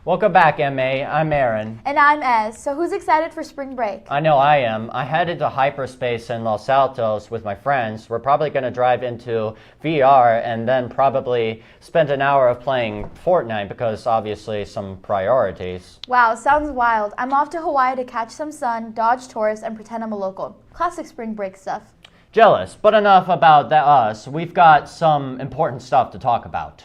Welcome back, MA. I'm Aaron. And I'm Ez. So who's excited for spring break? I know I am. I headed to hyperspace in Los Altos with my friends. We're probably going to drive into VR and then probably spend an hour of playing Fortnite because obviously some priorities. Wow, sounds wild. I'm off to Hawaii to catch some sun, dodge tourists, and pretend I'm a local. Classic spring break stuff. Jealous, but enough about us. We've got some important stuff to talk about.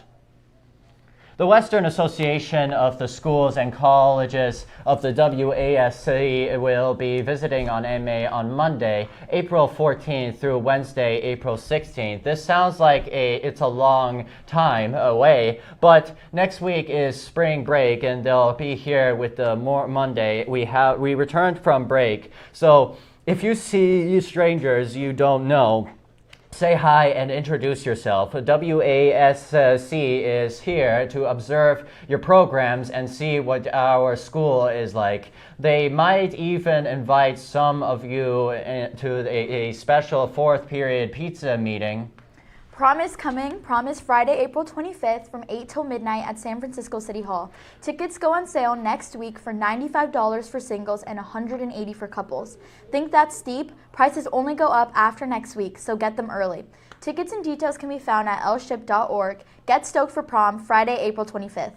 The Western Association of the Schools and Colleges of the WASC will be visiting on MA on Monday, April 14th through Wednesday, April 16th. This sounds like it's a long time away, but next week is spring break and they'll be here with the Monday. We returned from break, so if you see strangers you don't know, say hi and introduce yourself. WASC is here to observe your programs and see what our school is like. They might even invite some of you to a special fourth period pizza meeting. Prom is coming. Prom is Friday, April 25th from 8 till midnight at San Francisco City Hall. Tickets go on sale next week for $95 for singles and $180 for couples. Think that's steep? Prices only go up after next week, so get them early. Tickets and details can be found at lship.org. Get stoked for prom Friday, April 25th.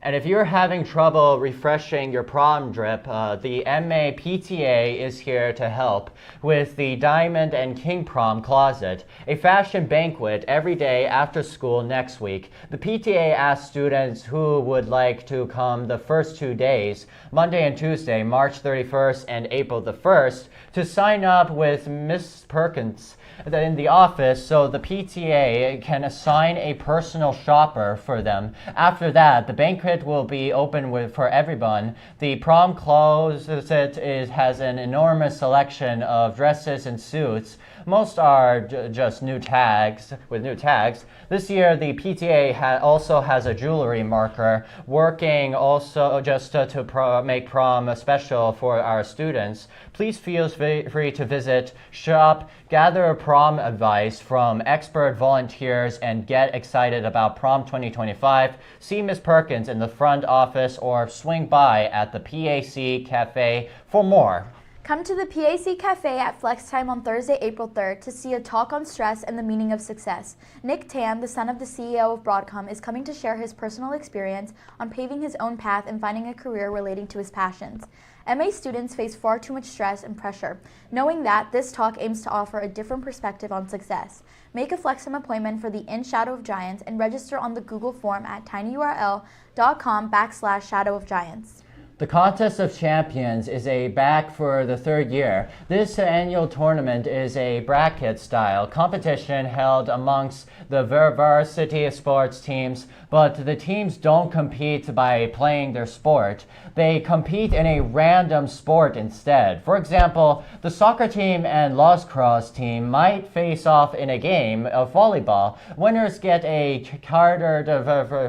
And if you're having trouble refreshing your prom drip, the MA PTA is here to help with the Diamond and King Prom Closet, a fashion banquet every day after school next week. The PTA asked students who would like to come the first 2 days, Monday and Tuesday, March 31st and April the 1st, to sign up with Miss Perkins in the office so the PTA can assign a personal shopper for them. After that, the banquet will be open for everyone. The prom closet has an enormous selection of dresses and suits. Most are just new tags. This year, the PTA also has a jewelry marker, working also just to make prom special for our students. Please feel free to visit, shop, gather prom advice from expert volunteers, and get excited about Prom 2025. See Ms. Perkins in the front office or swing by at the PAC Cafe for more. Come to the PAC Cafe at Flex Time on Thursday, April 3rd to see a talk on stress and the meaning of success. Nick Tam, the son of the CEO of Broadcom, is coming to share his personal experience on paving his own path and finding a career relating to his passions. MA students face far too much stress and pressure. Knowing that, this talk aims to offer a different perspective on success. Make a Flex Time appointment for the In Shadow of Giants and register on the Google form at tinyurl.com/Shadow of Giants. The Contest of Champions is back for the third year. This annual tournament is a bracket-style competition held amongst the varsity sports teams, but the teams don't compete by playing their sport. They compete in a random sport instead. For example, the soccer team and lacrosse team might face off in a game of volleyball. Winners get a catered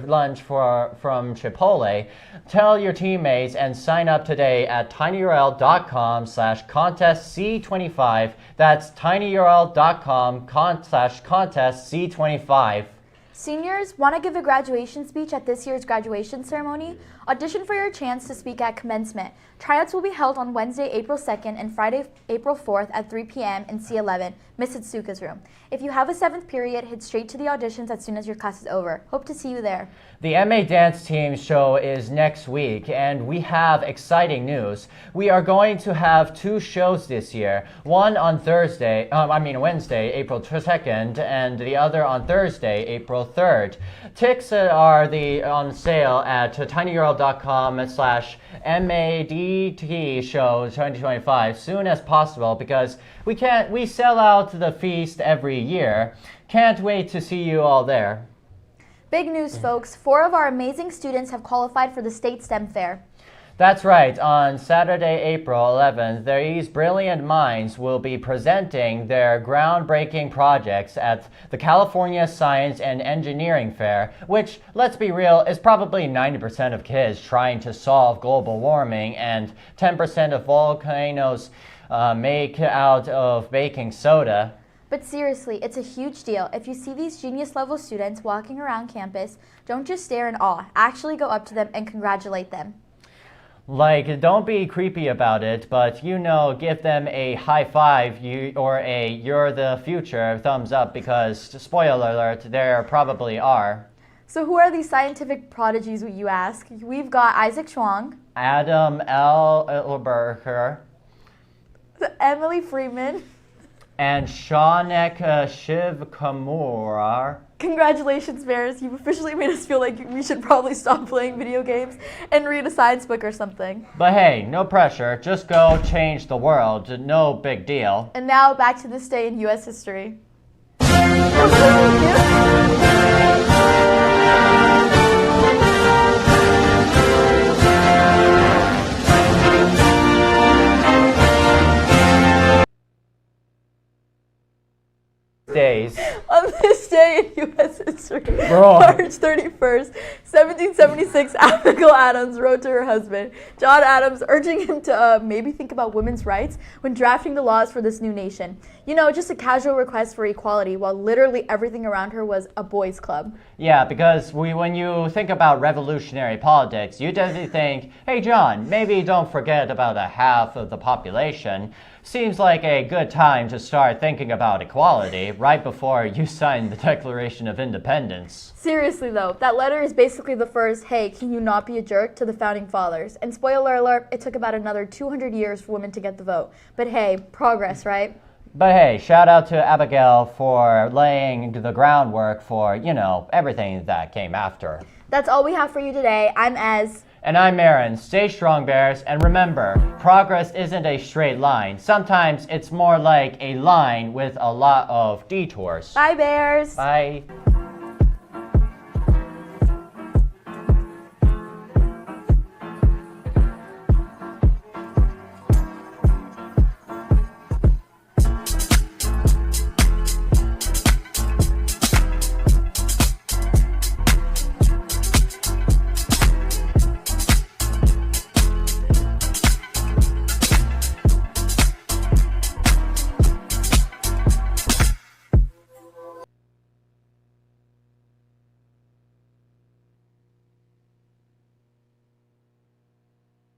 lunch from Chipotle. Tell your teammates and sign up today at tinyurl.com/contestc25. That's tinyurl.com/contestc25. Seniors, want to give a graduation speech at this year's graduation ceremony? Audition for your chance to speak at commencement. Tryouts will be held on Wednesday, April 2nd and Friday, April 4th at 3 p.m. in C11, Miss Hitsuka's room. If you have a 7th period, head straight to the auditions as soon as your class is over. Hope to see you there. The MA Dance Team show is next week, and we have exciting news. We are going to have 2 shows this year. One on Wednesday, April 2nd, and the other on Thursday, April 3rd. Tickets are on sale at tinyurl.com/MADT show 2025 soon as possible because we sell out the feast every year. Can't wait to see you all there. Big news, folks. 4 of our amazing students have qualified for the State STEM Fair. That's right. On Saturday, April 11th, these brilliant minds will be presenting their groundbreaking projects at the California Science and Engineering Fair, which, let's be real, is probably 90% of kids trying to solve global warming and 10% of volcanoes make out of baking soda. But seriously, it's a huge deal. If you see these genius-level students walking around campus, don't just stare in awe. Actually go up to them and congratulate them. Like, don't be creepy about it, but give them a high five or a "you're the future" thumbs up because, spoiler alert, there probably are. So who are these scientific prodigies, you ask? We've got Isaac Chuang, Adam L. Ilberger, Emily Freeman. and Shaunak Shivkamura. Congratulations, Bears. You've officially made us feel like we should probably stop playing video games and read a science book or something. But hey, no pressure. Just go change the world. No big deal. And now back to this day in U.S. history. Days. On this day in U.S. history, Bro. March 31st, 1776, Abigail Adams wrote to her husband, John Adams, urging him to maybe think about women's rights when drafting the laws for this new nation. Just a casual request for equality, while literally everything around her was a boys' club. Yeah, because when you think about revolutionary politics, you definitely think, hey John, maybe don't forget about a half of the population. Seems like a good time to start thinking about equality right before you sign the Declaration of Independence. Seriously though, that letter is basically the first, hey, can you not be a jerk, to the founding fathers. And spoiler alert, it took about another 200 years for women to get the vote. But hey, progress, right? But hey, shout out to Abigail for laying the groundwork for, everything that came after. That's all we have for you today. I'm Ez. And I'm Aaron. Stay strong, Bears, and remember, progress isn't a straight line. Sometimes it's more like a line with a lot of detours. Bye, Bears. Bye.